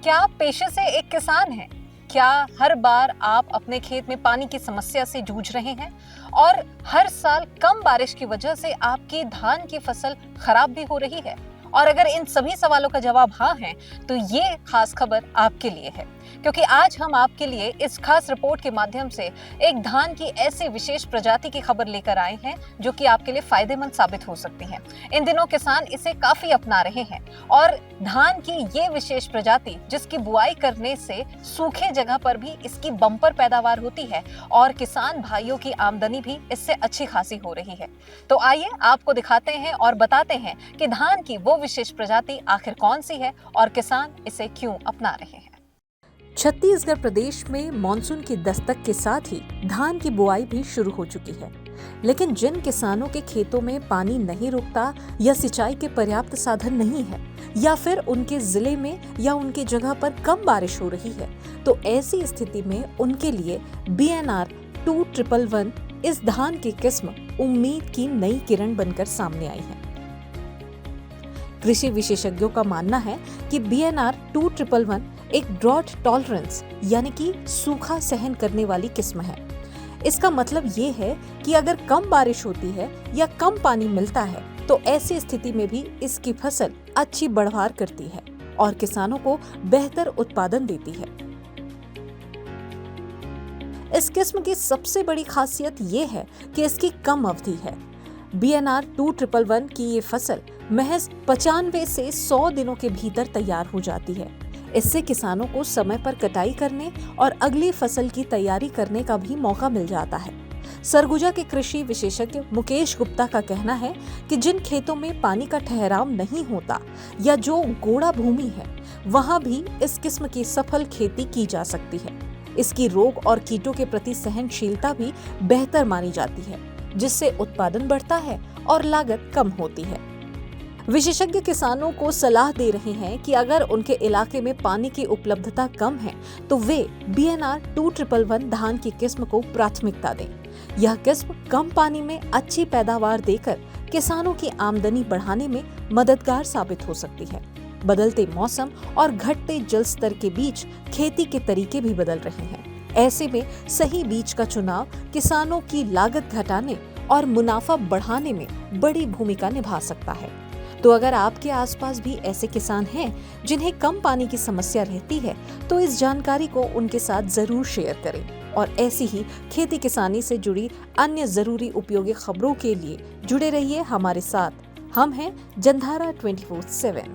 क्या आप पेशे से एक किसान हैं? क्या हर बार आप अपने खेत में पानी की समस्या से जूझ रहे हैं और हर साल कम बारिश की वजह से आपकी धान की फसल खराब भी हो रही है? और अगर इन सभी सवालों का जवाब हाँ है, तो ये खास खबर आपके लिए है, क्योंकि आज हम आपके लिए इस खास रिपोर्ट के माध्यम से एक धान की ऐसी विशेष प्रजाति की खबर लेकर आए हैं जो कि आपके लिए फायदेमंद साबित हो सकती है। इन दिनों किसान इसे काफी अपना रहे हैं और धान की ये विशेष प्रजाति जिसकी बुआई करने से सूखे जगह पर भी इसकी बम्पर पैदावार होती है और किसान भाइयों की आमदनी भी इससे अच्छी खासी हो रही है। तो आइए आपको दिखाते हैं और बताते हैं कि धान की वो विशेष प्रजाति आखिर कौन सी है और किसान इसे क्यों अपना रहे हैं। छत्तीसगढ़ प्रदेश में मानसून की दस्तक के साथ ही धान की बुआई भी शुरू हो चुकी है, लेकिन जिन किसानों के खेतों में पानी नहीं रुकता या सिंचाई के पर्याप्त साधन नहीं है या फिर उनके जिले में या उनके जगह पर कम बारिश हो रही है, तो ऐसी स्थिति में उनके लिए BNR 2111 इस धान की किस्म उम्मीद की नई किरण बनकर सामने आई है। कृषि विशेषज्ञों का मानना है कि BNR 2111 एक ड्रॉट टॉलरेंस यानी कि सूखा सहन करने वाली किस्म है। इसका मतलब ये है कि अगर कम बारिश होती है या कम पानी मिलता है तो ऐसी स्थिति में भी इसकी फसल अच्छी बढ़वार करती है और किसानों को बेहतर उत्पादन देती है। इस किस्म की सबसे बड़ी खासियत ये है कि इसकी कम अवधि है। BNR 2111 की ये फसल महज 95 से 100 दिनों के भीतर तैयार हो जाती है। इससे किसानों को समय पर कटाई करने और अगली फसल की तैयारी करने का भी मौका मिल जाता है। सरगुजा के कृषि विशेषज्ञ मुकेश गुप्ता का कहना है कि जिन खेतों में पानी का ठहराव नहीं होता या जो गोड़ा भूमि है, वहां भी इस किस्म की सफल खेती की जा सकती है। इसकी रोग और कीटों के प्रति सहनशीलता भी बेहतर मानी जाती है, जिससे उत्पादन बढ़ता है और लागत कम होती है। विशेषज्ञ किसानों को सलाह दे रहे हैं कि अगर उनके इलाके में पानी की उपलब्धता कम है तो वे BNR 2111 धान की किस्म को प्राथमिकता दें। यह किस्म कम पानी में अच्छी पैदावार देकर किसानों की आमदनी बढ़ाने में मददगार साबित हो सकती है। बदलते मौसम और घटते जल स्तर के बीच खेती के तरीके भी बदल रहे हैं। ऐसे में सही बीज का चुनाव किसानों की लागत घटाने और मुनाफा बढ़ाने में बड़ी भूमिका निभा सकता है। तो अगर आपके आसपास भी ऐसे किसान हैं जिन्हें कम पानी की समस्या रहती है, तो इस जानकारी को उनके साथ जरूर शेयर करें और ऐसी ही खेती किसानी से जुड़ी अन्य जरूरी उपयोगी खबरों के लिए जुड़े रहिए हमारे साथ। हम हैं जनधारा 24/7।